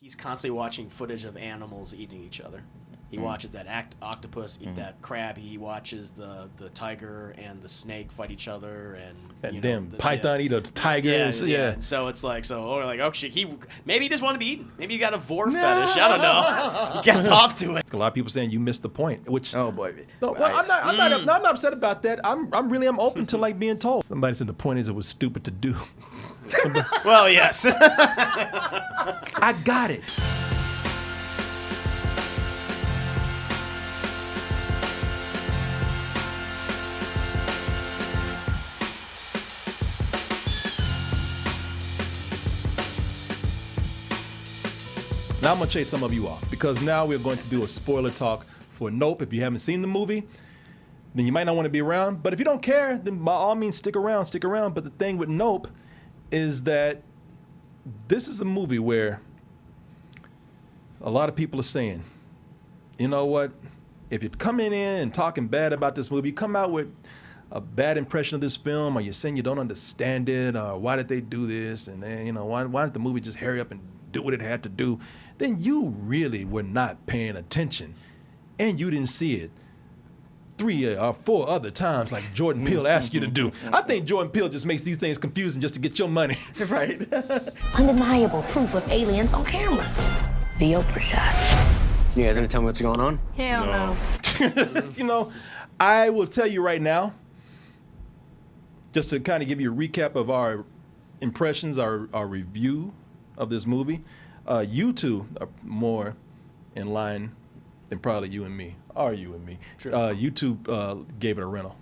He's constantly watching footage of animals eating each other. He watches that octopus eat that crab. He watches the tiger and the snake fight each other, and damn python eat a tiger. Yeah. And so it's like, we're like, oh shit, maybe he just wanted to be eaten. Maybe he got a vor fetish. I don't know. He gets off to it. A lot of people saying you missed the point. Which Oh boy. no, well, I'm not upset about that. I'm open to like being told. Somebody said the point is it was stupid to do. Well, yes. I got it. Now I'm going to chase some of you off because now we're going to do a spoiler talk for Nope. If you haven't seen the movie, then you might not want to be around. But if you don't care, then by all means stick around. But the thing with Nope is that this is a movie where a lot of people are saying, you know what, if you're coming in and talking bad about this movie, you come out with a bad impression of this film, or you're saying you don't understand it, or why did they do this, and then, why didn't the movie just hurry up and do what it had to do, then you really were not paying attention, and you didn't see it 3 or 4 other times like Jordan Peele asked you to do. I think Jordan Peele just makes these things confusing just to get your money. Right. Undeniable proof of aliens on camera. The Oprah shot. You guys gonna tell me what's going on? Hell no. I will tell you right now, just to kind of give you a recap of our impressions, our review of this movie, you two are more in line than probably you and me. True. You two gave it a rental.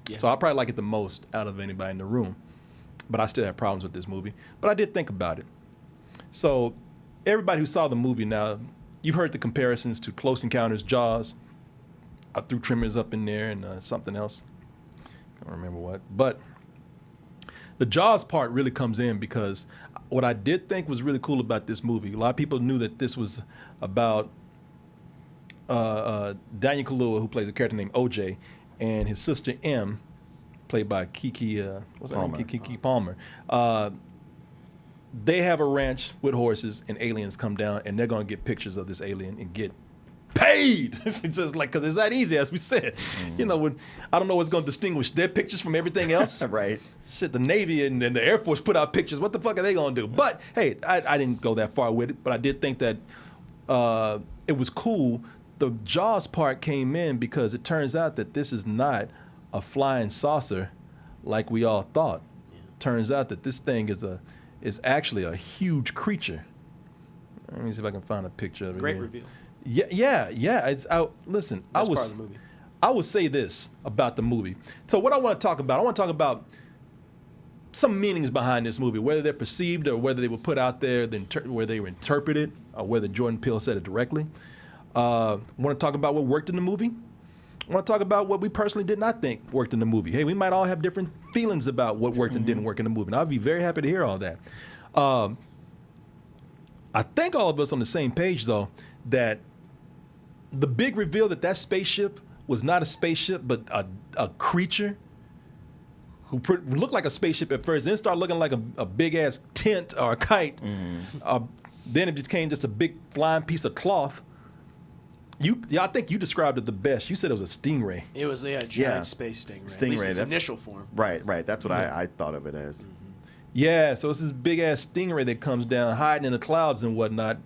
Yeah. So I probably like it the most out of anybody in the room. But I still have problems with this movie. But I did think about it. So everybody who saw the movie now, you've heard the comparisons to Close Encounters, Jaws. I threw Tremors up in there and something else. I don't remember what. But the Jaws part really comes in because what I did think was really cool about this movie, a lot of people knew that this was about Daniel Kaluuya, who plays a character named OJ, and his sister M, played by Kiki Palmer. They have a ranch with horses, and aliens come down, and they're going to get pictures of this alien and get paid. It's just like, because it's that easy, as we said. When I don't know what's going to distinguish their pictures from everything else. Right. Shit, the Navy and the Air Force put out pictures. What the fuck are they going to do? But, hey, I didn't go that far with it, but I did think that it was cool. The Jaws part came in because it turns out that this is not a flying saucer like we all thought. Turns out that this thing is actually a huge creature. Let me see if I can find a picture of it. Great here. reveal. Yeah. Best part of the movie. I will say this about the movie. So what I want to talk about some meanings behind this movie, whether they're perceived or whether they were put out there, where they were interpreted, or whether Jordan Peele said it directly. I want to talk about what worked in the movie. I want to talk about what we personally did not think worked in the movie. Hey, we might all have different feelings about what worked and didn't work in the movie, and I'd be very happy to hear all that. I think all of us on the same page, though, that the big reveal that spaceship was not a spaceship, but a creature who looked like a spaceship at first, then started looking like a big-ass tent or a kite. Then it became just a big flying piece of cloth. I think you described it the best. You said it was a stingray. It was a giant space stingray. At least its initial form. Right. That's what I thought of it as. Yeah, so it's this big-ass stingray that comes down, hiding in the clouds and whatnot,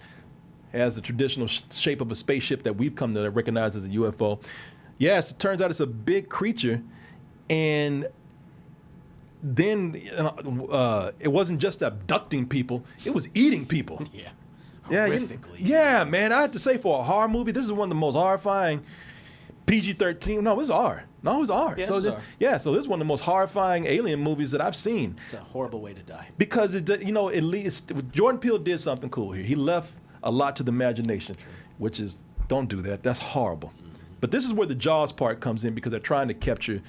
has the traditional shape of a spaceship that we've come to recognize as a UFO. Yes, it turns out it's a big creature, and then it wasn't just abducting people, it was eating people. Yeah. Horrifically. Yeah, man, I have to say, for a horror movie, this is one of the most horrifying PG-13. No, it was R. Yeah, so this is one of the most horrifying alien movies that I've seen. It's a horrible way to die. Because, at least Jordan Peele did something cool here. He left a lot to the imagination, which is, don't do that. That's horrible. But this is where the Jaws part comes in, because they're trying to capture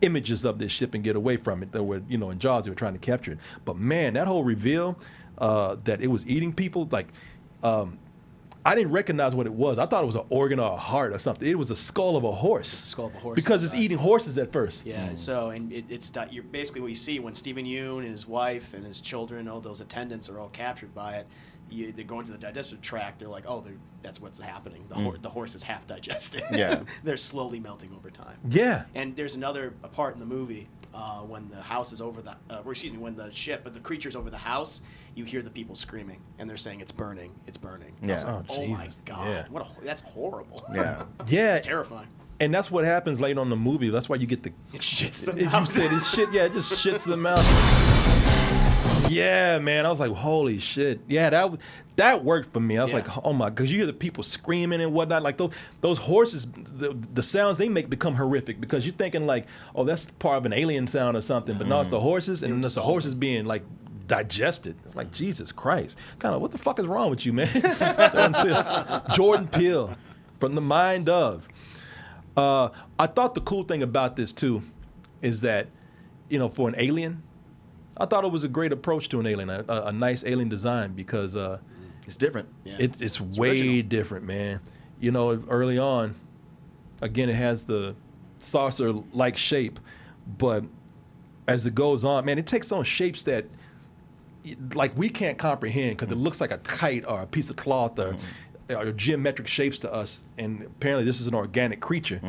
images of this ship and get away from it. In Jaws, they were trying to capture it. But, man, that whole reveal that it was eating people, I didn't recognize what it was. I thought it was an organ or a heart or something. It was a skull of a horse. Skull of a horse. Because it's eating horses at first. Yeah. So, and you're basically what you see when Stephen Yeun and his wife and his children, all those attendants are all captured by it, they're going to the digestive tract. They're like, oh, that's what's happening. The horse is half digested. Yeah. They're slowly melting over time. Yeah. And there's another part in the movie when the house is over when the creature's over the house, you hear the people screaming, and they're saying it's burning, it's burning. Yeah. Oh my Jesus. God, Yeah. That's horrible. Yeah. Yeah. It's terrifying. And that's what happens later on in the movie. That's why you get the. It shits them If out. you said it shit, yeah, it just shits them out. Yeah, man. I was like, holy shit. Yeah, that worked for me. I was like, oh my, because you hear the people screaming and whatnot. Like those horses, the sounds they make become horrific because you're thinking like, oh, that's part of an alien sound or something. But no, it's the horses, and it's the horses being like digested. It's like, Jesus Christ. Kind of, what the fuck is wrong with you, man? Jordan Peele, from the mind of. I thought the cool thing about this too is that, for an alien, I thought it was a great approach to an alien, a nice alien design because It's different. Yeah. it's way original. different, man. Early on, again, it has the saucer-like shape, but as it goes on, man, it takes on shapes that like we can't comprehend because it looks like a kite or a piece of cloth or geometric shapes to us, and apparently this is an organic creature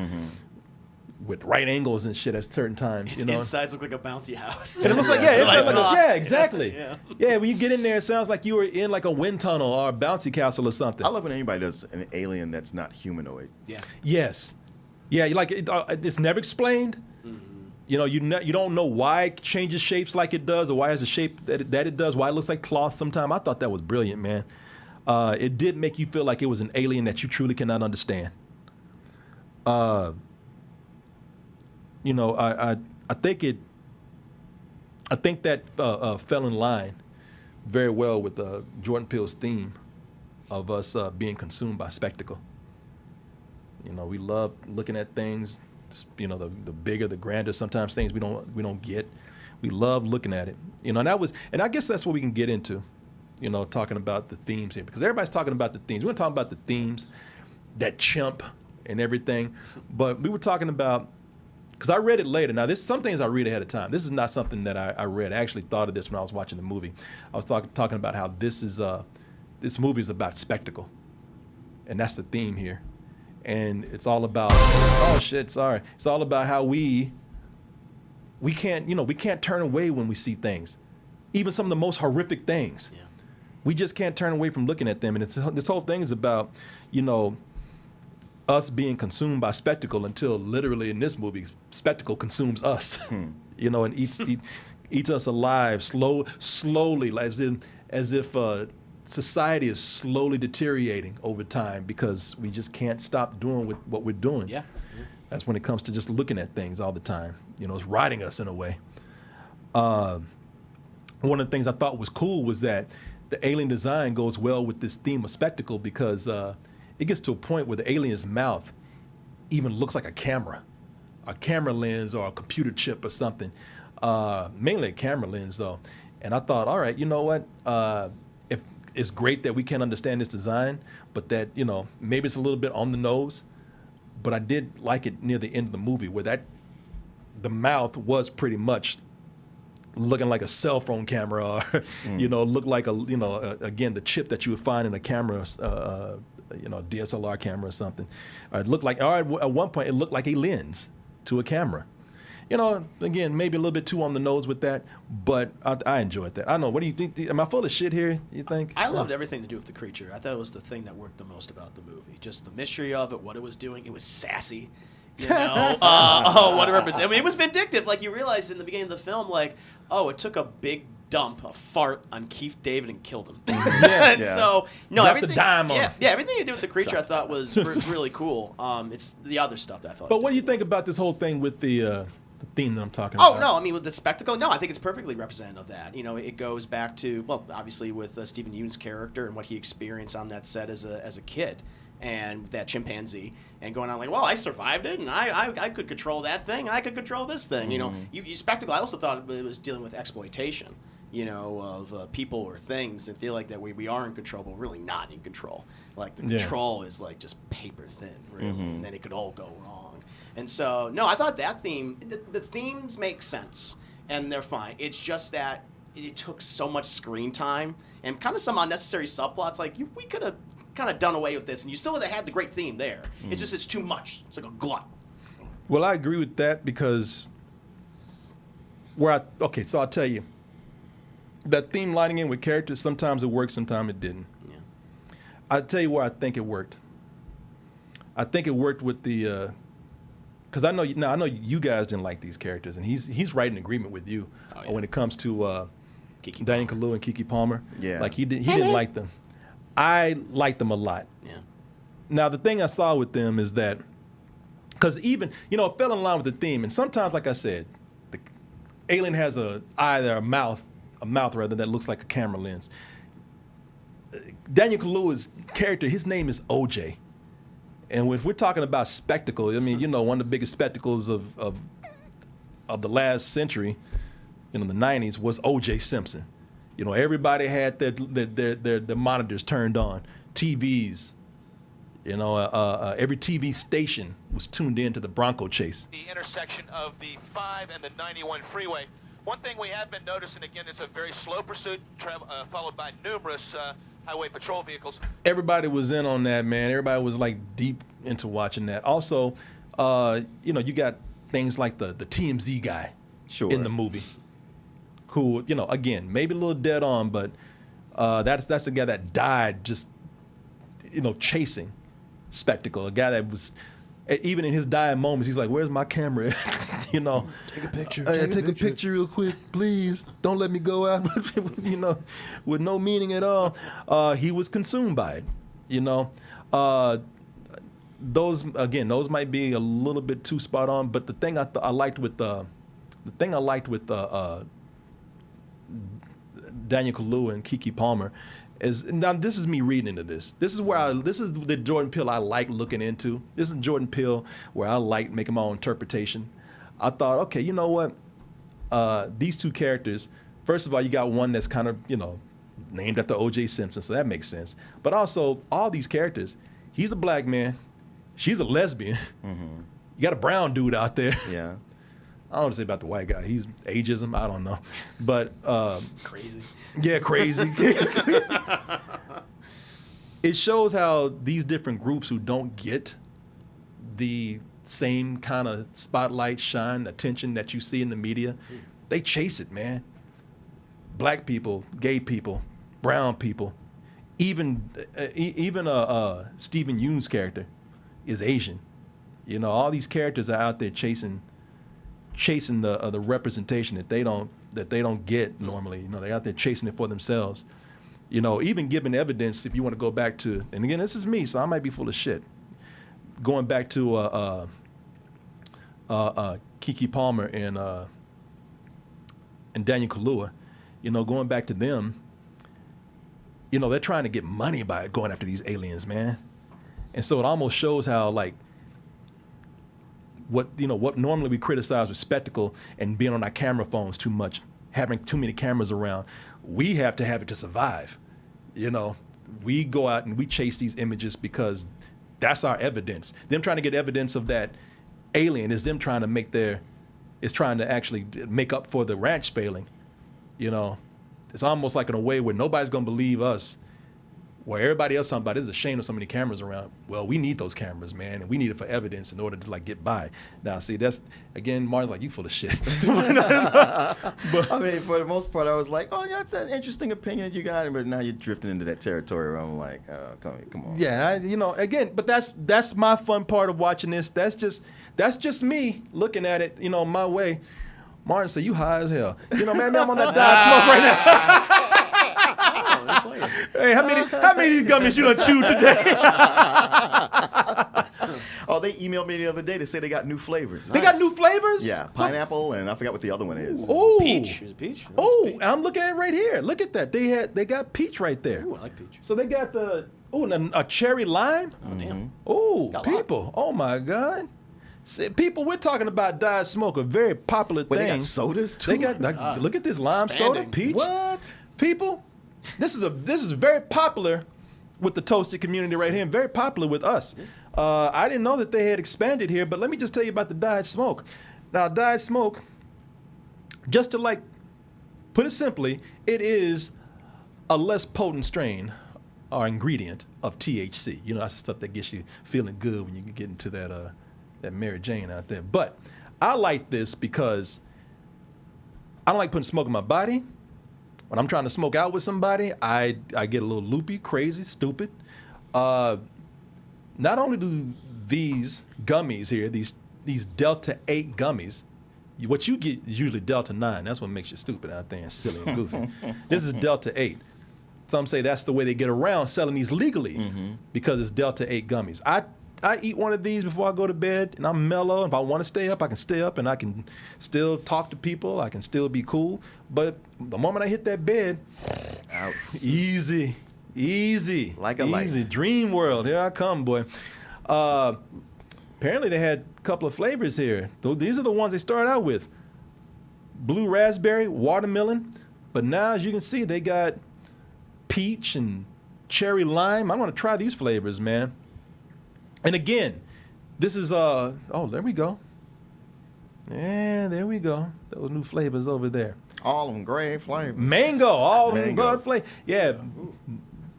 with right angles and shit at certain times. Its insides look like a bouncy house. And it looks like exactly. Yeah. Yeah, when you get in there, it sounds like you were in like a wind tunnel or a bouncy castle or something. I love when anybody does an alien that's not humanoid. Yeah. Yes. Yeah, it's never explained. You don't know why it changes shapes like it does or why it has the shape that it does, why it looks like cloth sometimes. I thought that was brilliant, man. It did make you feel like it was an alien that you truly cannot understand. I think that fell in line very well with Jordan Peele's theme of us being consumed by spectacle. We love looking at things, the bigger, the grander, sometimes things we don't get. We love looking at it. And I guess that's what we can get into, talking about the themes here, because everybody's talking about the themes. We're going to talk about the themes, that chimp and everything, but we were talking about, because I read it later. Now, some things I read ahead of time. This is not something that I read. I actually thought of this when I was watching the movie. I was talking about how this movie is about spectacle, and that's the theme here. And it's all about it's all about how we can't turn away when we see things, even some of the most horrific things. Yeah. We just can't turn away from looking at them. And this whole thing is about us being consumed by spectacle until literally in this movie, spectacle consumes us, and eats us alive slowly, as if society is slowly deteriorating over time because we just can't stop doing what we're doing. Yeah. That's when it comes to just looking at things all the time. It's riding us in a way. One of the things I thought was cool was that the alien design goes well with this theme of spectacle because it gets to a point where the alien's mouth even looks like a camera lens or a computer chip or something. Mainly a camera lens, though. And I thought, all right, you know what? If it's great that we can't understand this design, but that, maybe it's a little bit on the nose. But I did like it near the end of the movie where the mouth was pretty much looking like a cell phone camera or, looked like again, the chip that you would find in a camera, DSLR camera or something. It looked like, at one point, it looked like a lens to a camera. Again, maybe a little bit too on the nose with that, but I enjoyed that. I don't know. What do you think? Am I full of shit here, you think? I loved everything to do with the creature. I thought it was the thing that worked the most about the movie. Just the mystery of it, what it was doing. It was sassy. What it represents. I mean, it was vindictive. Like, you realized in the beginning of the film, it took a big dump, a fart on Keith David and killed him. So, everything. The dime on him. Everything you did with the creature I thought was really cool. It's the other stuff that I thought. But what do you think about this whole thing with the theme that I'm talking about? Oh, no, I mean, with the spectacle, I think it's perfectly representative of that. It goes back to, obviously with Stephen Yeun's character and what he experienced on that set as a kid. And that chimpanzee, and going on like, well, I survived it, and I could control that thing, and I could control this thing. You spectacle. I also thought it was dealing with exploitation, of people or things that feel like that we are in control, but we're really not in control. Like the control is like just paper thin, really, and then it could all go wrong. And so, I thought that theme, the themes make sense, and they're fine. It's just that it took so much screen time and kind of some unnecessary subplots. Like we could have kind of done away with this, and you still would have had the great theme there. It's just it's too much. It's like a glut. Well, I agree with that because so I'll tell you. That theme lining in with characters, sometimes it worked, sometimes it didn't. Yeah. I'll tell you where I think it worked. I think it worked with the, because I know you guys didn't like these characters, and he's right in agreement with you when it comes to Daniel Kaluuya and Keke Palmer. Yeah. Like he didn't like them. I liked them a lot. Yeah. Now the thing I saw with them is that, because even it fell in line with the theme, and sometimes, like I said, the alien has a eye there, a mouth rather, that looks like a camera lens. Daniel Kaluuya's character, his name is OJ. And if we're talking about spectacle, I mean, one of the biggest spectacles of the last century, the 90s, was OJ Simpson. Everybody had their monitors turned on, TVs. Every TV station was tuned in to the Bronco chase. The intersection of the 5 and the 91 freeway. One thing we have been noticing, again, it's a very slow pursuit, followed by numerous highway patrol vehicles. Everybody was in on that, man. Everybody was like deep into watching that. Also, you got things like the TMZ guy in the movie, who, again, maybe a little dead on, but that's the guy that died just, chasing spectacle. A guy that was, even in his dying moments, he's like, "Where's my camera?" Take a picture. Take a picture real quick, please. Don't let me go out, with no meaning at all. He was consumed by it. Those might be a little bit too spot on. But the thing I liked with Daniel Kaluuya and Keke Palmer is, now this is me reading into this. This is the Jordan Peele I like looking into. This is Jordan Peele where I like making my own interpretation. I thought, okay, you know what? These two characters, first of all, you got one that's kind of, named after O.J. Simpson, so that makes sense. But also, all these characters, he's a black man, she's a lesbian. Mm-hmm. You got a brown dude out there. Yeah. I don't want to say about the white guy. He's ageism. I don't know. But Crazy. Yeah, crazy. It shows how these different groups who don't get the same kind of spotlight, shine, attention that you see in the media, they chase it, man. Black people, gay people, brown people, even Stephen Yeun's character is Asian. All these characters are out there chasing the representation that they don't get normally. They're out there chasing it for themselves. Even giving evidence, if you want to go back to, and again, this is me, so I might be full of shit. Going back to Keke Palmer and Daniel Kaluuya, going back to them, they're trying to get money by going after these aliens, man. And so it almost shows how, like, what normally we criticize with spectacle and being on our camera phones too much, having too many cameras around, we have to have it to survive. We go out and we chase these images because that's our evidence. Them trying to get evidence of that alien is them trying to actually make up for the ranch failing. It's almost like in a way where nobody's gonna believe us, where everybody else talking about it's a shame there's so many cameras around. Well, we need those cameras, man, and we need it for evidence in order to like get by. Now, see, that's again, Martin's like, you full of shit. But I mean, for the most part, I was like, oh, that's an interesting opinion you got, but now you're drifting into that territory where I'm like, come on. Yeah, again, but that's my fun part of watching this. That's just me looking at it, my way. Martin said, you high as hell. Man, I'm on that diet smoke right now. Hey, how many of these gummies you done chewed today? Oh, they emailed me the other day to say they got new flavors. They got new flavors? Yeah, pineapple, and I forgot what the other one is. Oh, Peach. Is it peach? Oh, I'm looking at it right here. Look at that. They got peach right there. Ooh, I like peach. So they got a cherry lime. Oh, damn. Oh, Got a lot. people. Oh my God. See, people, we're talking about Diet Smoke, a very popular thing. Wait, they got sodas too? They got look at this lime soda, expanding. peach. What? People, this is very popular with the toasted community right here, and very popular with us. I didn't know that they had expanded here, but let me just tell you about the Diet Smoke. Now, Diet Smoke, just to like put it simply, it is a less potent strain or ingredient of THC. You know, that's the stuff that gets you feeling good when you get into that Mary Jane out there. But I like this because I don't like putting smoke in my body. When I'm trying to smoke out with somebody, I get a little loopy, crazy, stupid. Not only do these gummies here, these Delta 8 gummies, what you get is usually Delta 9. That's what makes you stupid out there and silly and goofy. This is Delta 8. Some say that's the way they get around selling these legally because it's Delta 8 gummies. I eat one of these before I go to bed, and I'm mellow. If I want to stay up, I can stay up, and I can still talk to people. I can still be cool. But the moment I hit that bed, Out. easy. Like a light. Easy. Dream world. Here I come, boy. Apparently they had a couple of flavors here. These are the ones they started out with. Blue raspberry, watermelon. But now, as you can see, they got peach and cherry lime. I'm going to try these flavors, man. And again, this is, oh, there we go. Yeah, there we go. Those new flavors over there. All of them great flavors. Mango, all of them Mango. good flavor. Yeah,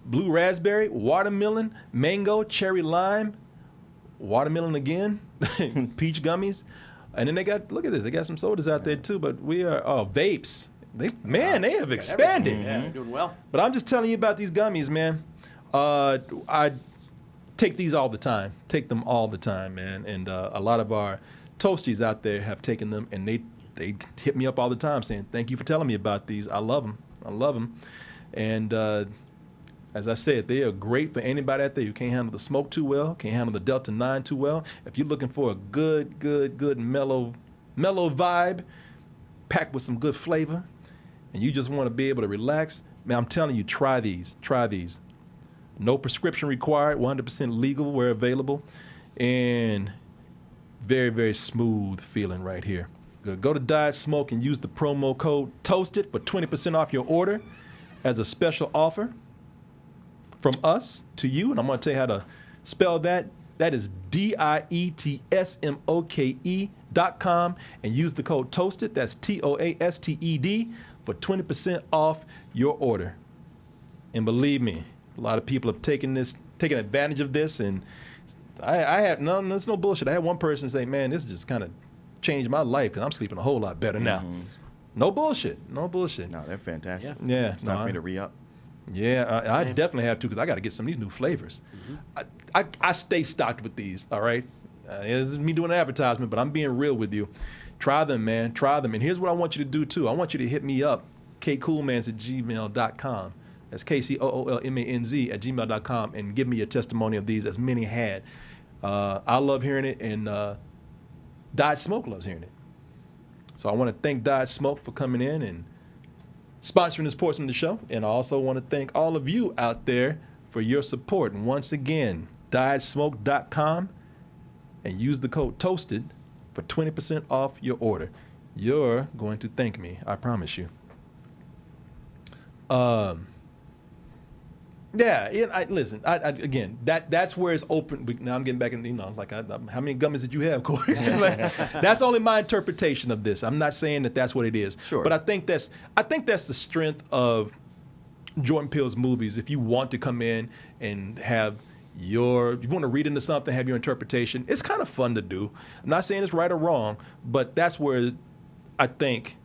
blue raspberry, watermelon, mango, cherry lime, watermelon again, peach gummies. And then they got, look at this, they got some sodas out there too, but we are, vapes. They have expanded. Yeah, they're doing well. But I'm just telling you about these gummies, man. I take these all the time. Take them all the time, man. And a lot of our toasties out there have taken them, and they hit me up all the time saying, thank you for telling me about these. I love them. And as I said, they are great for anybody out there who can't handle the smoke too well, can't handle the Delta 9 too well. If you're looking for a good mellow vibe, packed with some good flavor, and you just want to be able to relax, man, I'm telling you, try these. No prescription required, 100% legal where available, and very, very smooth feeling right here. Go to Diet Smoke and use the promo code TOASTED for 20% off your order as a special offer from us to you. And I'm going to tell you how to spell that. That is DIETSMOKE.com, and use the code TOASTED, that's TOASTED, for 20% off your order. And believe me, a lot of people have taken advantage of this, and I had there's no bullshit. I had one person say, man, this just kind of changed my life because I'm sleeping a whole lot better now. No bullshit. No, they're fantastic. Yeah. It's time for me to re-up. Yeah, I definitely have to because I got to get some of these new flavors. I stay stocked with these, all right? This is me doing an advertisement, but I'm being real with you. Try them, man. Try them. And here's what I want you to do, too. I want you to hit me up, kcoolmans@gmail.com. That's KCOOLMANZ@gmail.com, and give me a testimony of these, as many had. I love hearing it, and Diet Smoke loves hearing it. So I want to thank Diet Smoke for coming in and sponsoring this portion of the show. And I also want to thank all of you out there for your support. And once again, dietsmoke.com, and use the code TOASTED for 20% off your order. You're going to thank me, I promise you. Listen. Again, that's where it's open. Now I'm getting back in. How many gummies did you have, Corey? That's only my interpretation of this. I'm not saying that that's what it is. Sure. But I think that's the strength of Jordan Peele's movies. If you want to come in and you want to read into something, have your interpretation, it's kind of fun to do. I'm not saying it's right or wrong, but that's where I think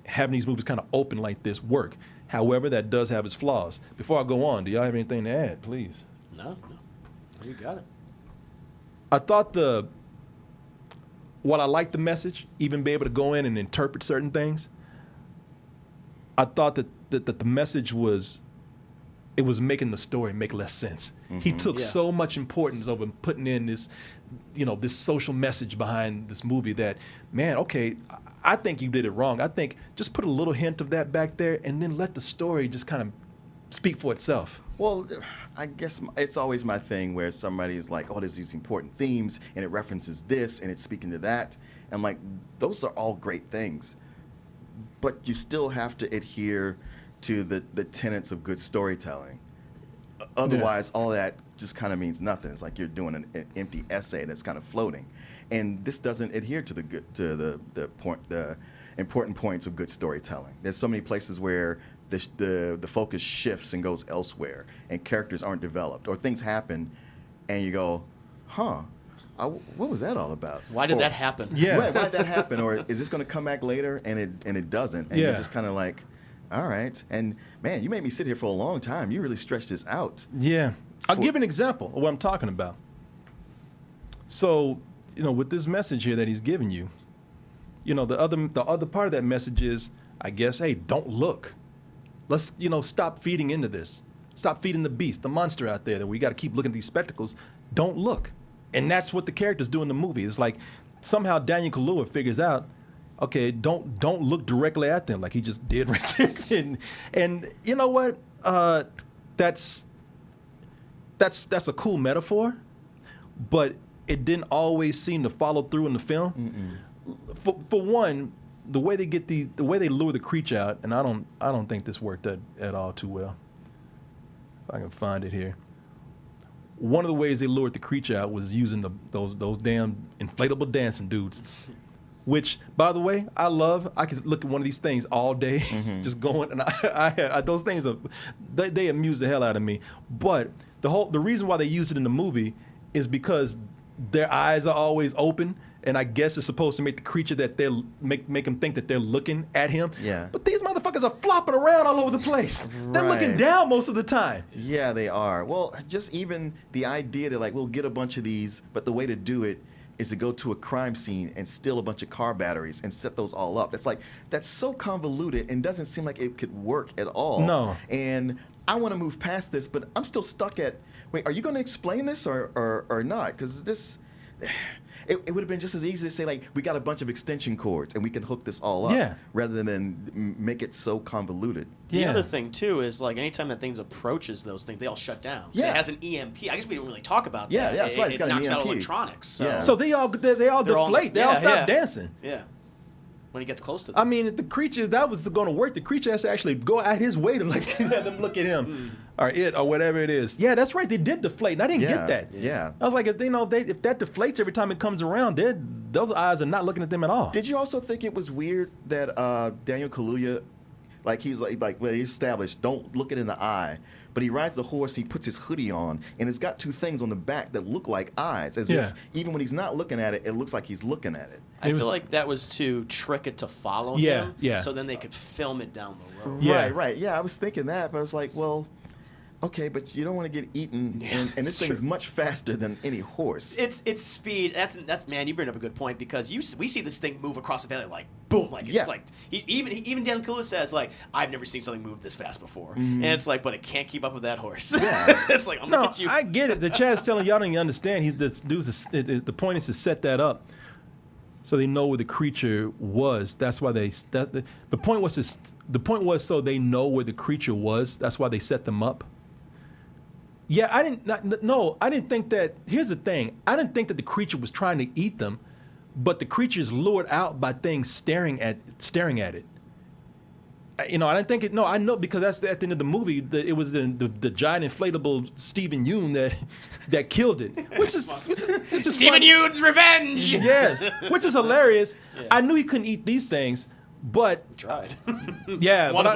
having these movies kind of open like this work. However, that does have its flaws. Before I go on, do y'all have anything to add, please? No. You got it. I thought while I liked the message, even be able to go in and interpret certain things, I thought that the message was making the story make less sense. He took so much importance over putting in this, this social message behind this movie that, man, okay, I think you did it wrong. I think just put a little hint of that back there and then let the story just kind of speak for itself. Well, I guess it's always my thing where somebody's like, oh, there's these important themes, and it references this, and it's speaking to that. And I'm like, those are all great things. But you still have to adhere to the tenets of good storytelling. Otherwise, all that just kind of means nothing. It's like you're doing an empty essay that's kind of floating. And this doesn't adhere to the important points of good storytelling. There's so many places where the focus shifts and goes elsewhere, and characters aren't developed, or things happen, and you go, huh, what was that all about? Why did that happen? Yeah. Why did that happen? Or is this going to come back later? And it doesn't. And you're just kind of like, all right. And man, you made me sit here for a long time. You really stretched this out. Yeah. I'll give an example of what I'm talking about. So, with this message here that he's giving you, the other part of that message is, I guess, hey, don't look. Let's, stop feeding into this. Stop feeding the beast, the monster out there that we got to keep looking at these spectacles. Don't look. And that's what the characters do in the movie. It's like somehow Daniel Kaluuya figures out, okay, don't look directly at them like he just did right there. And you know what? That's a cool metaphor, but it didn't always seem to follow through in the film. For one, the way they lure the creature out, and I don't think this worked at all too well. If I can find it here. One of the ways they lured the creature out was using those damn inflatable dancing dudes, which, by the way, I love. I could look at one of these things all day, just going, and I those things they amuse the hell out of me. But the reason why they use it in the movie is because their eyes are always open, and I guess it's supposed to make the creature that they're make them think that they're looking at him. Yeah. But these motherfuckers are flopping around all over the place. They're looking down most of the time. Yeah, they are. Well, just even the idea that we'll get a bunch of these, but the way to do it is to go to a crime scene and steal a bunch of car batteries and set those all up. It's like, that's so convoluted and doesn't seem like it could work at all. No. And I want to move past this, but I'm still stuck at, wait, are you going to explain this or not? Because this, it would have been just as easy to say, we got a bunch of extension cords and we can hook this all up, rather than make it so convoluted. The other thing, too, is anytime that things approaches those things, they all shut down. Yeah. It has an EMP. I guess we didn't really talk about that. Yeah, that's right. It's got an EMP. It knocks out electronics. So, so they all deflate. They all stop dancing. Yeah. When he gets close to them. I mean, the creature, that was going to work. The creature has to actually go out his way to have them look at him or it or whatever it is. Yeah, that's right. They did deflate. And I didn't get that. Yeah. I was like, if that deflates every time it comes around, those eyes are not looking at them at all. Did you also think it was weird that Daniel Kaluuya, he's well, he established, don't look it in the eye, but he rides the horse, he puts his hoodie on, and it's got two things on the back that look like eyes, as if even when he's not looking at it, it looks like he's looking at it. I feel like that was to trick it to follow him, so then they could film it down the road. Right. Yeah, I was thinking that, but I was like, well, okay, but you don't want to get eaten, and this thing is much faster than any horse. It's speed. That's man. You bring up a good point because we see this thing move across the valley boom, it's like even Dan Kaluuya says I've never seen something move this fast before, and it's but it can't keep up with that horse. Yeah. It's I'm gonna get you. I get it. The Chad's telling y'all don't even understand. The point is to set that up so they know where the creature was. That's why the point was so they know where the creature was. That's why they set them up. Yeah, I didn't think that. Here's the thing. I didn't think that the creature was trying to eat them, but the creature is lured out by things staring at it. I didn't think it. No, I know because that's at the end of the movie. It was the giant inflatable Stephen Yeun that killed it, which is Stephen Yeun's revenge. Yes, which is hilarious. Yeah. I knew he couldn't eat these things, but he tried. Yeah, one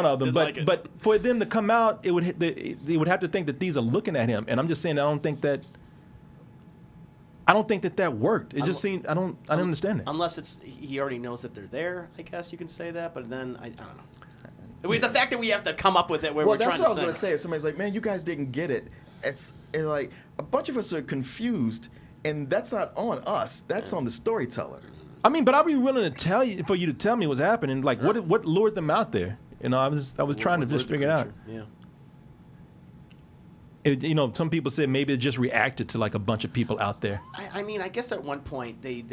of them. But for them to come out, they would have to think that these are looking at him, and I'm just saying I don't think that worked. It just seemed I don't understand it. Unless he already knows that they're there. I guess you can say that, but then I don't know. The fact that we have to come up with it where we're trying to. Well, that's what I was going to say. Somebody's like, man, you guys didn't get it. It's like a bunch of us are confused, and that's not on us. That's on the storyteller. I mean, but I'll be willing to tell you for you to tell me what's happening. What lured them out there? I was trying to just figure it out. Yeah. Some people said maybe it just reacted to a bunch of people out there. I mean, I guess at one point I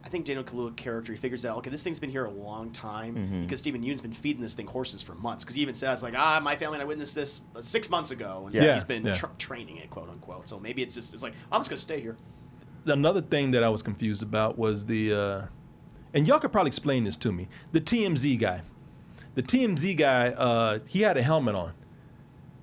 think Daniel Kaluuya character, he figures out, okay, this thing's been here a long time because Stephen Yeun's been feeding this thing horses for months because he even says my family and I witnessed this 6 months ago and he's been training it, quote unquote. So maybe it's I'm just gonna stay here. Another thing that I was confused about was and y'all could probably explain this to me, the TMZ guy. The TMZ guy, he had a helmet on.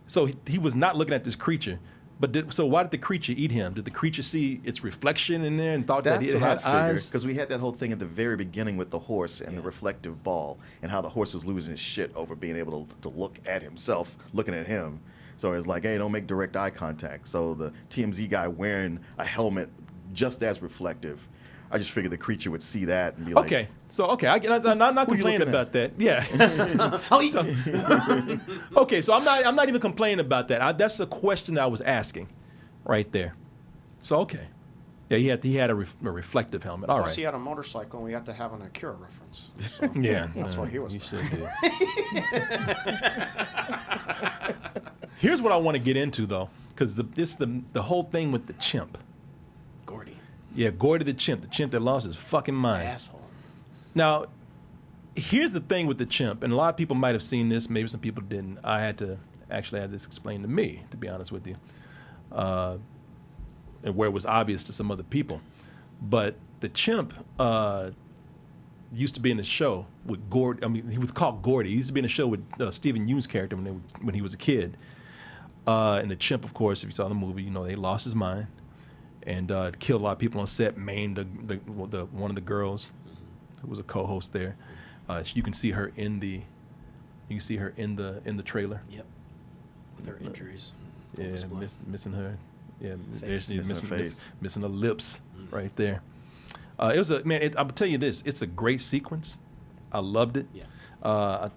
So he was not looking at this creature, But so why did the creature eat him? Did the creature see its reflection in there and thought that it had eyes? Because we had that whole thing at the very beginning with the horse and the reflective ball, and how the horse was losing his shit over being able to look at himself, looking at him. So it's like, hey, don't make direct eye contact. So the TMZ guy wearing a helmet just as reflective, I just figured the creature would see that and be like, Okay, I'm not complaining about that. Yeah. I'll eat. Okay, so I'm not even complaining about that. That's the question I was asking, right there. So okay, yeah, he had a reflective helmet. All Plus, right. he had a motorcycle, and we had to have an Akira reference. So Yeah, that's why he was there. Here's what I want to get into though, because the whole thing with the chimp. Gordy. Yeah, Gordy the chimp that lost his fucking mind. Asshole. Now, here's the thing with the chimp, and a lot of people might have seen this, maybe some people didn't. I had to actually have this explained to me, to be honest with you, and where it was obvious to some other people. But the chimp used to be in the show with Gordy. I mean, he was called Gordy. He used to be in the show with Stephen Yeun's character when he was a kid. And the chimp, of course, if you saw the movie, they lost his mind and killed a lot of people on set, maimed one of the girls who was a co-host there. You can see her in the trailer. Yep. With her injuries. Yeah, missing her. Yeah, Face. she's Missing her face. missing her lips right there. It was I'm gonna tell you this. It's a great sequence. I loved it. Yeah.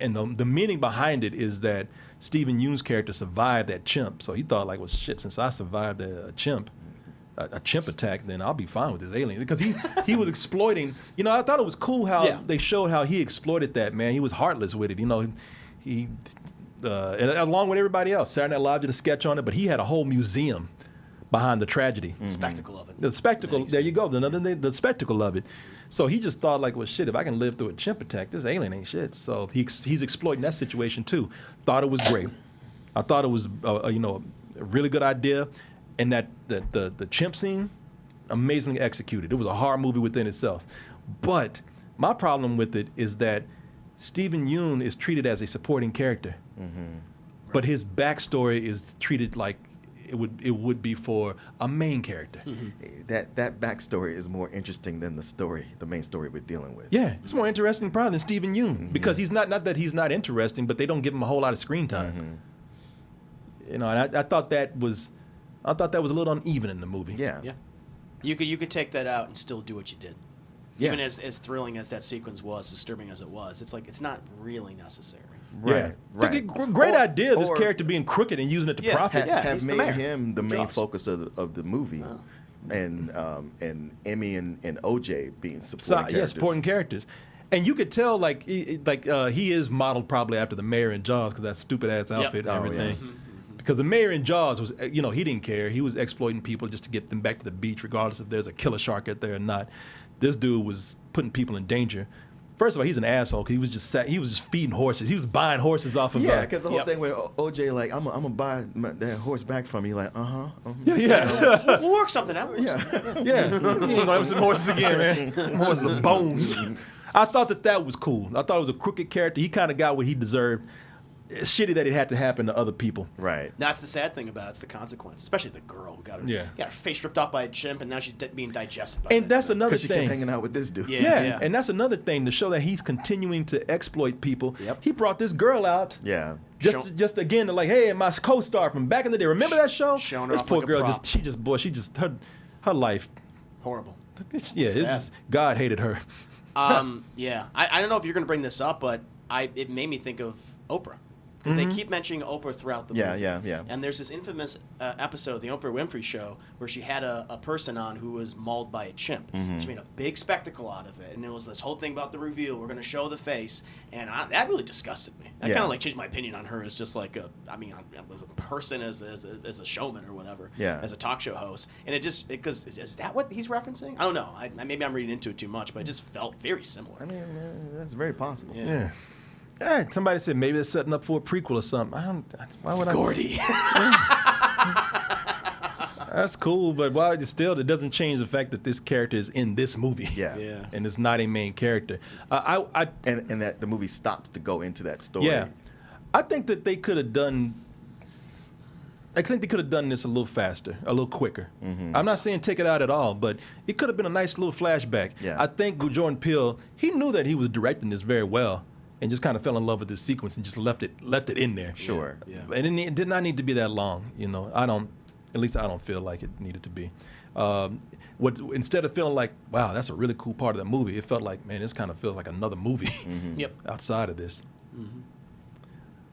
And the meaning behind it is that Stephen Yeun's character survived that chimp, so he thought like, well, shit, since I survived a chimp attack, then I'll be fine with this alien, because he was exploiting. I thought it was cool how they showed how he exploited that, man. He was heartless with it. He and along with everybody else. Saturday Night Live did a sketch on it, but he had a whole museum behind the tragedy. Spectacle of it. The spectacle, there you go. The spectacle of it. So he just thought like, well, shit, if I can live through a chimp attack, this alien ain't shit. So he's exploiting that situation too. Thought it was great. I thought it was a really good idea, and that the chimp scene, amazingly executed. It was a horror movie within itself. But my problem with it is that Stephen Yeun is treated as a supporting character, but his backstory is treated like it would be for a main character. that backstory is more interesting than the main story we're dealing with. Yeah, it's more interesting probably than Stephen Yeun, because he's not that he's not interesting, but they don't give him a whole lot of screen time. And I thought that was a little uneven in the movie. Yeah. Yeah. You could take that out and still do what you did. Yeah. Even as thrilling as that sequence was, disturbing as it was, it's like it's not really necessary. Right. Right. Great idea, this or- character being crooked and using it to profit. Have he's the made mayor. him the main Jaws. focus of the movie, and Emmy and OJ being supporting characters. Yeah, supporting characters. And you could tell, he is modeled probably after the mayor in Jaws, because that stupid ass outfit and Oh, everything. yeah. Because the mayor in Jaws was, he didn't care. He was exploiting people just to get them back to the beach, regardless if there's a killer shark out there or not. This dude was putting people in danger. First of all, he's an asshole. 'Cause he was just feeding horses. He was buying horses off of. Yeah, because the whole thing with OJ, like, I'm gonna buy that horse back from you, like, Yeah. We'll work something out. yeah. Yeah, you ain't gonna have some horses again, man. Horses are bones. I thought that was cool. I thought it was a crooked character. He kind of got what he deserved. It's shitty that it had to happen to other people. Right. That's the sad thing about it. It's the consequence, especially the girl who got her face ripped off by a chimp, and now she's being digested by And that's another Because she kept thing. hanging out with this dude. Yeah. And that's another thing to show that he's continuing to exploit people. Yep. He brought this girl out. Yeah. Just again to like, hey, my co-star from back in the day. Remember that show? Showing her This off poor like a girl prop. her life. Horrible. Yeah, God hated her. Yeah. I don't know if you're going to bring this up, but it made me think of Oprah. Because they keep mentioning Oprah throughout the movie. Yeah. And there's this infamous episode, the Oprah Winfrey Show, where she had a person on who was mauled by a chimp. She made a big spectacle out of it, and it was this whole thing about the reveal. We're going to show the face, and that really disgusted me. That kind of changed my opinion on her as just like as a person, as a showman or whatever, as a talk show host. And because is that what he's referencing? I don't know. Maybe I'm reading into it too much, but it just felt very similar. I mean, that's very possible. Yeah. Somebody said maybe they're setting up for a prequel or something. Why would Gordy. That's cool, but it doesn't change the fact that this character is in this movie. Yeah. And it's not a main character. And that the movie stops to go into that story. Yeah. I think that they could have done I think they could have done this a little faster, a little quicker. I'm not saying take it out at all, but it could have been a nice little flashback. Yeah. I think Jordan Peele, he knew that he was directing this very well, and just kind of fell in love with this sequence and just left it in there. Sure. Yeah. And it did not need to be that long. You know, at least I don't feel like it needed to be. Instead of feeling like, wow, that's a really cool part of the movie, it felt like, man, this kind of feels like another movie Yep. outside of this.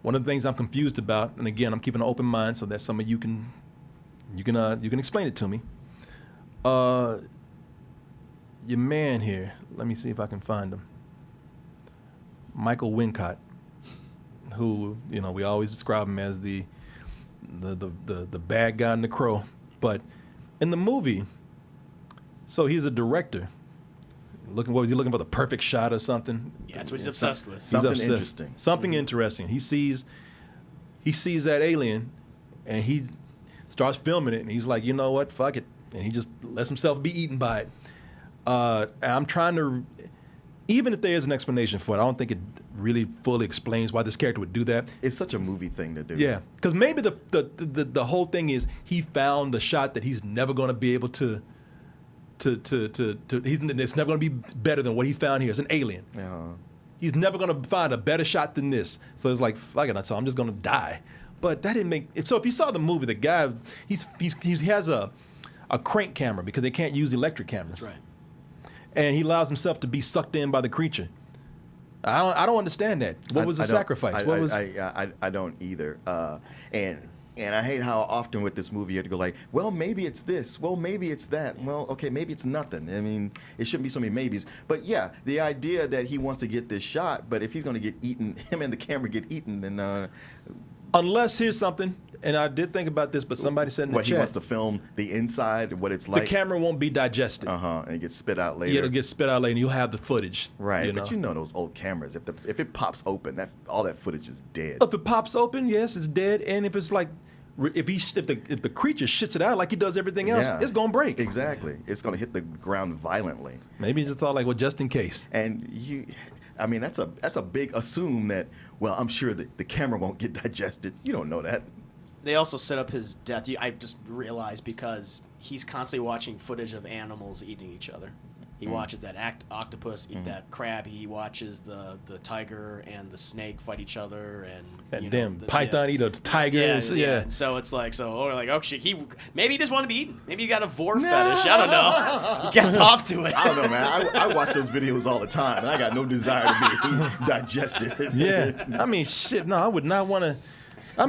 One of the things I'm confused about, and again, I'm keeping an open mind so that some of you can explain it to me. Your man here, let me see if I can find him. Michael Wincott, who, you know, we always describe him as the bad guy in The Crow, but in the movie, so he's a director. What was he looking for, the perfect shot or something? Yeah, that's what he's obsessed with. He's Something obsessed. interesting. Something interesting. He sees that alien, and he starts filming it, and he's like, you know what, fuck it, and he just lets himself be eaten by it. And I'm trying to, even if there is an explanation for it, I don't think it really fully explains why this character would do that. It's such a movie thing to do. Yeah, because maybe the whole thing is he found the shot that he's never going to be able to. It's never going to be better than what he found here. It's an alien. He's never going to find a better shot than this. So it's like, fuck it, so I'm just going to die. But that didn't make. So if you saw the movie, the guy he has a crank camera because they can't use electric cameras. That's right. And he allows himself to be sucked in by the creature. I don't understand that. What was the sacrifice? I don't either. And I hate how often with this movie you have to go like, well, maybe it's this. Well, maybe it's that. Well, okay, maybe it's nothing. I mean, it shouldn't be so many maybes. But yeah, the idea that he wants to get this shot, but if he's going to get eaten, him and the camera get eaten, then... Unless, here's something, and I did think about this, but somebody said in the chat. He wants to film the inside, what it's like. The camera won't be digested. And it gets spit out later. Yeah, it'll get spit out later, and you'll have the footage. Right, but you know those old cameras. If it pops open, all that footage is dead. If it pops open, yes, it's dead. And if it's like, if the creature shits it out like he does everything else, it's gonna break. Exactly, it's gonna hit the ground violently. Maybe he just thought like, well, just in case. And I mean, that's a big assume that. Well, I'm sure that the camera won't get digested. You don't know that. They also set up his death. I just realized because he's constantly watching footage of animals eating each other. He watches that octopus eat that crab. He watches the tiger and the snake fight each other, and damn python eat a tiger. Yeah. And so it's like, we're like, oh shit, maybe he just wanted to be eaten. Maybe he got a vor fetish. I don't know. He gets off to it. I don't know, man. I watch those videos all the time, and I got no desire to be digested. Yeah. I mean, shit. No, I would not want to. I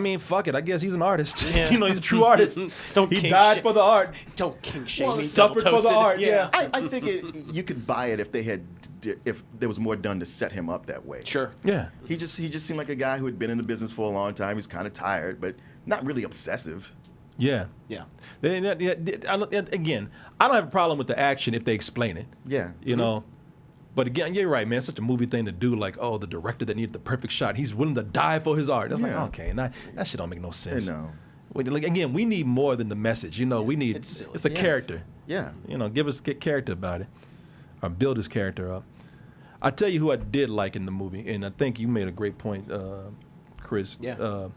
mean, fuck it. I guess he's an artist. Yeah. He's a true artist. He died for the art. Don't kink shame me. Suffered for the art. Yeah. I think you could buy it if there was more done to set him up that way. Sure. Yeah. He just seemed like a guy who had been in the business for a long time. He's kind of tired, but not really obsessive. Yeah. Yeah. Again, I don't have a problem with the action if they explain it. Yeah. You know. But again, you're right, man. It's such a movie thing to do. Like, oh, the director that needed the perfect shot, he's willing to die for his art. It's like, okay, that shit don't make no sense. No. Like, again, we need more than the message. You know, we need It's silly. it's a character. Yeah. You know, give us character about it, or build his character up. I tell you who I did like in the movie, and I think you made a great point, Chris. Yeah.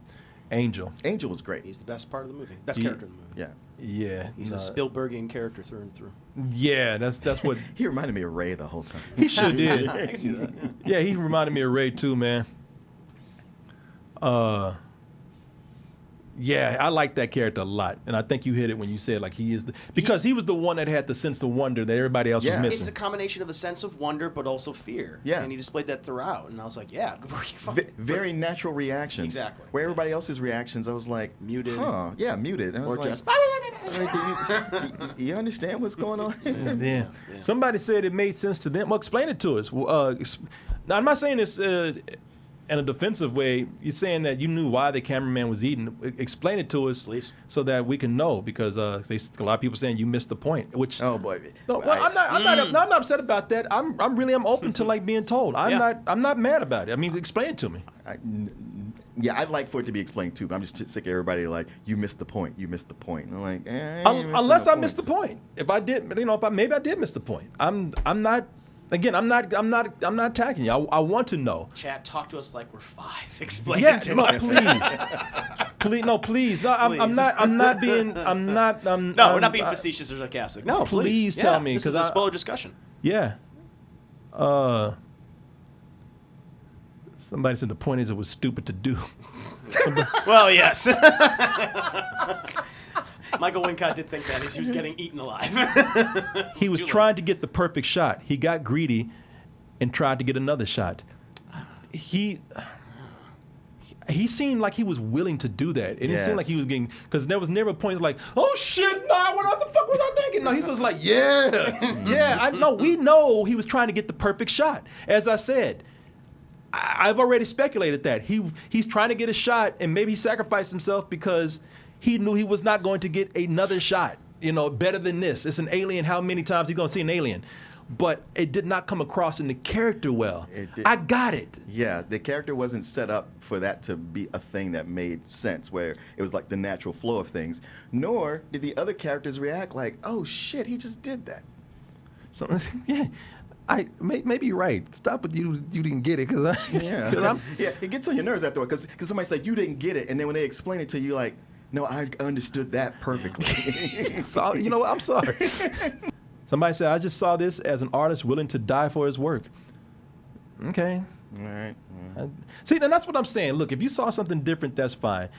Angel was great. He's the best part of the movie. Best character in the movie. Yeah. Yeah. He's a Spielbergian character through and through. Yeah, that's what He reminded me of Ray the whole time. he sure did. I can see that. Yeah, he reminded me of Ray too, man. Yeah, I like that character a lot, and I think you hit it when you said like he was the one that had the sense of wonder that everybody else was Yeah. missing. It's a combination of a sense of wonder, but also fear. Yeah. And he displayed that throughout. And I was like, yeah. Very natural reactions. Exactly. Where everybody else's reactions, I was like, Muted. Huh? Yeah, muted. And I Or was just. like, do you understand what's going on? Yeah. Somebody said it made sense to them. Well, explain it to us. Now, I'm not saying this in a defensive way. You're saying that you knew why the cameraman was eating. Explain it to us, Please. so that we can know. Because a lot of people saying you missed the point. Which Oh boy. no, well, I'm not upset about that. I'm open to like being told. I'm not mad about it. I mean, explain it to me. I'd like for it to be explained too, but I'm just sick of everybody like, you missed the point. You missed the point. And I'm like, Unless I missed the point. If I did, maybe I did miss the point. I'm not Again, I'm not attacking you. I want to know. Chat, talk to us like we're 5. Explain Yeah, to no, us. please, please. No, I'm Please. not. I'm not being. I'm not. No, we're not being facetious or sarcastic. No, Please please. tell me, This 'cause is a I- spoiler discussion. Yeah. Somebody said the point is it was stupid to do. Well, yes. Michael Wincott did think that as he was getting eaten alive. He was too late. trying to get the perfect shot. He got greedy and tried to get another shot. He seemed like he was willing to do that. And it seemed like he was getting, because there was never a point like, oh shit, nah, what the fuck was I thinking? No, he's just like, yeah, I know. We know he was trying to get the perfect shot. As I said, I've already speculated that he's trying to get a shot, and maybe he sacrificed himself because he knew he was not going to get another shot, better than this. It's an alien. How many times he going to see an alien? But it did not come across in the character well. I got it. Yeah, the character wasn't set up for that to be a thing that made sense, where it was like the natural flow of things. Nor did the other characters react like, oh shit, he just did that. So, yeah. Maybe you're right. Stop it. You didn't get it because Yeah, it gets on your nerves afterward because somebody said you didn't get it, and then when they explain it to you, like, no, I understood that perfectly. So, you know what? I'm sorry. Somebody said, I just saw this as an artist willing to die for his work. Okay. All right. See, and that's what I'm saying. Look, if you saw something different, that's fine.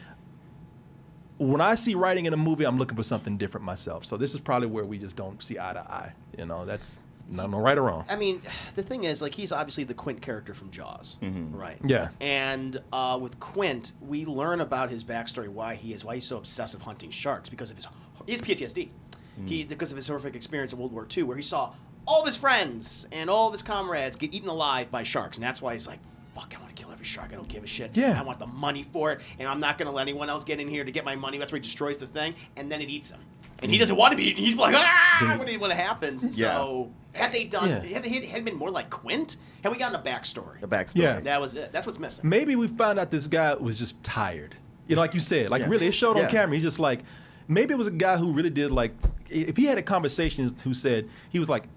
When I see writing in a movie, I'm looking for something different myself. So this is probably where we just don't see eye to eye. That's no right or wrong. I mean, the thing is, like, he's obviously the Quint character from Jaws, right? Yeah. And with Quint, we learn about his backstory, why he's so obsessive hunting sharks, because of he has PTSD. Because of his horrific experience in World War II, where he saw all of his friends and all of his comrades get eaten alive by sharks, and that's why he's like, fuck, I want to kill every shark. I don't give a shit. Yeah. I want the money for it, and I'm not going to let anyone else get in here to get my money. That's where he destroys the thing, and then it eats him. And he doesn't want to be eaten. He's like, when it happens. And so, had they done, had it been more like Quint, had we gotten a backstory? The backstory. Yeah. That was it. That's what's missing. Maybe we found out this guy was just tired. Like you said, really, it showed on camera. He's just like, maybe it was a guy who really did, like, if he had a conversation who said, he was like,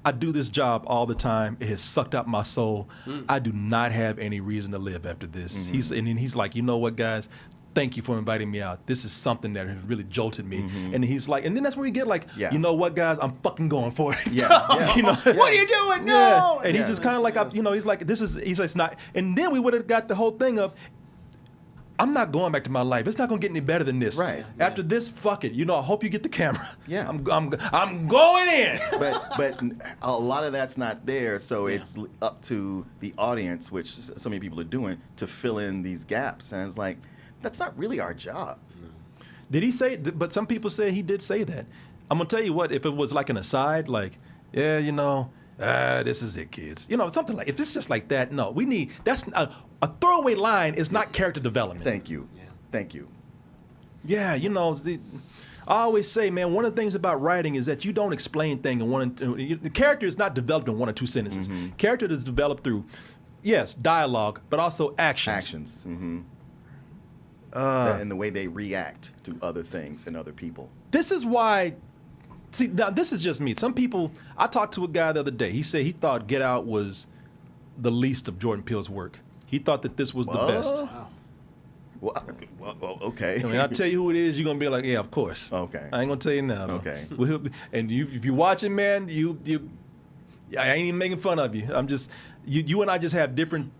I do this job all the time. It has sucked out my soul. I do not have any reason to live after this. And then he's like, you know what, guys? Thank you for inviting me out. This is something that has really jolted me. And he's like, and then that's where we get like, you know what, guys? I'm fucking going for it. What are you doing? No. And he's just kind of like, he's like, he's like, it's not. And then we would have got the whole thing of, I'm not going back to my life. It's not going to get any better than this. Right. After this, fuck it. I hope you get the camera. Yeah. I'm going in. But a lot of that's not there, so it's up to the audience, which so many people are doing, to fill in these gaps. And it's like, that's not really our job. Did he say? But some people say he did say that. I'm gonna tell you what. If it was like an aside, like, yeah, this is it, kids. Something like. If it's just like that, no. We need. That's a throwaway line. Is not character development. Thank you. Yeah. Thank you. Yeah, I always say, man, one of the things about writing is that you don't explain things in one. The character is not developed in 1 or 2 sentences. Character is developed through, yes, dialogue, but also actions. Actions. And the way they react to other things and other people. This is why. See, now this is just me. Some people. I talked to a guy the other day. He said he thought Get Out was the least of Jordan Peele's work. He thought that this was the best. Wow. Well, okay. I mean, I'll tell you who it is. You're gonna be like, yeah, of course. Okay. I ain't gonna tell you now. Though. Okay. Well, and if you're watching, man, I ain't even making fun of you. I'm just, you and I just have different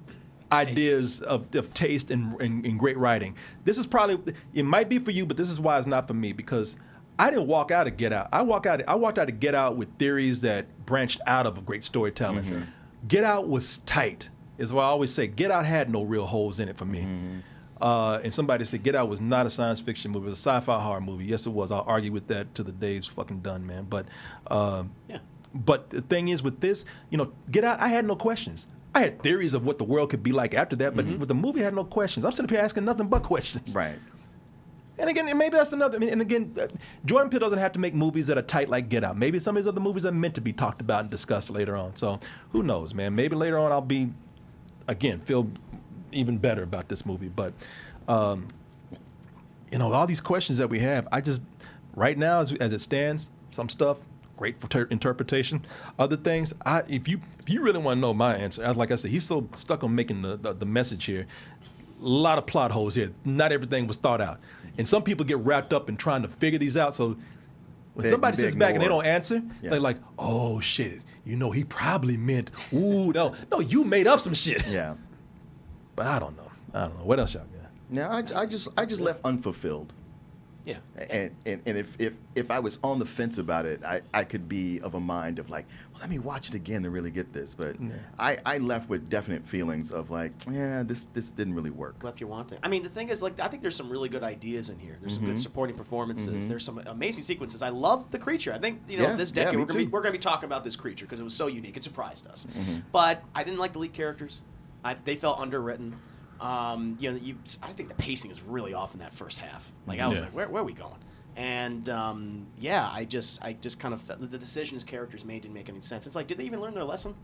ideas of taste and great writing. This is probably, it might be for you, but this is why it's not for me, because I didn't walk out of Get Out. I walked out of Get Out with theories that branched out of a great storytelling. Get Out was tight, is what I always say. Get Out had no real holes in it for me. And somebody said Get Out was not a science fiction movie, it was a sci-fi horror movie. Yes, it was. I'll argue with that till the day's fucking done, man. But but the thing is with this, Get Out, I had no questions. I had theories of what the world could be like after that, but with the movie, I had no questions. I'm sitting here asking nothing but questions. Right. And again, maybe that's another. And again, Jordan Peele doesn't have to make movies that are tight like Get Out. Maybe some of his other movies are meant to be talked about and discussed later on. So who knows, man? Maybe later on I'll feel even better about this movie. But all these questions that we have, right now as it stands, some stuff great interpretation. Other things, if you really want to know my answer, like I said, he's so stuck on making the message here. A lot of plot holes here. Not everything was thought out. And some people get wrapped up in trying to figure these out. So when somebody sits back and they don't answer, they're like, oh, shit, he probably meant, ooh, no, you made up some shit. Yeah. But I don't know. What else y'all got? Now, I just left unfulfilled. Yeah. And if I was on the fence about it, I could be of a mind of like, well, let me watch it again to really get this. But I left with definite feelings of like, yeah, this didn't really work. Left you wanting. I mean, the thing is, like, I think there's some really good ideas in here. There's some good supporting performances. There's some amazing sequences. I love the creature. I think this decade we're gonna be talking about this creature because it was so unique. It surprised us. But I didn't like the lead characters. They felt underwritten. I think the pacing is really off in that first half. Like I was like, where are we going? And I just kind of felt the decisions characters made didn't make any sense. It's like, did they even learn their lesson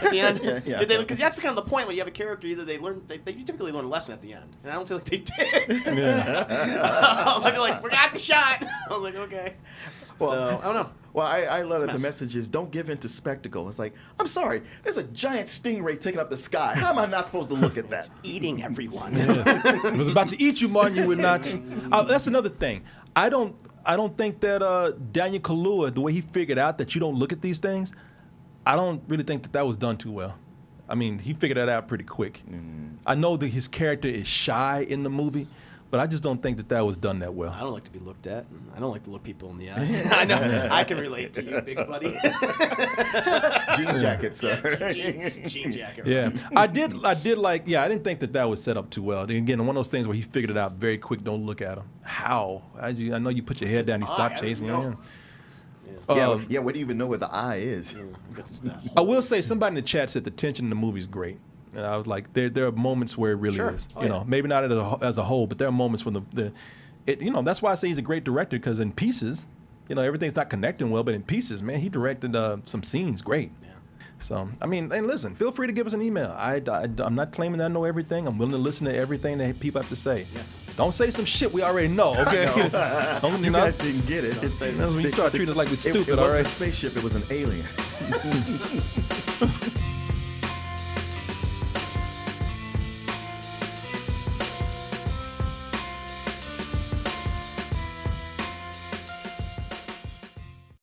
at the end? Did they? Because that's kind of the point when you have a character. Either they typically learn a lesson at the end, and I don't feel like they did. Like we got the shot. I was like, okay. Well, so I don't know. Well, I love that the message is don't give in to spectacle. It's like, I'm sorry, there's a giant stingray taking up the sky. How am I not supposed to look at that? It's eating everyone. It was about to eat you, Martin. You would not. That's another thing. I don't think that Daniel Kaluuya, the way he figured out that you don't look at these things, I don't really think that was done too well. I mean, he figured that out pretty quick. I know that his character is shy in the movie, but I just don't think that was done that well. I don't like to be looked at. I don't like to look people in the eye. I know. I can relate to you, big buddy. Jean jacket, sir. Jean jacket. Right? Yeah, I did like. Yeah, I didn't think that was set up too well. Again, one of those things where he figured it out very quick. Don't look at him. How? I know you put your head down. You stop chasing him. Yeah, what do you even know where the eye is? I will say, somebody in the chat said the tension in the movie is great. And I was like, there are moments where it really is. Maybe not as a whole, but there are moments when that's why I say he's a great director, because in pieces, everything's not connecting well, but in pieces, man, he directed some scenes great. Yeah. So, I mean, and listen, feel free to give us an email. I'm not claiming that I know everything. I'm willing to listen to everything that people have to say. Yeah. Don't say some shit we already know, okay? You guys didn't get it. That's when you start treating us like we're stupid, all right? It wasn't a spaceship, it was an alien.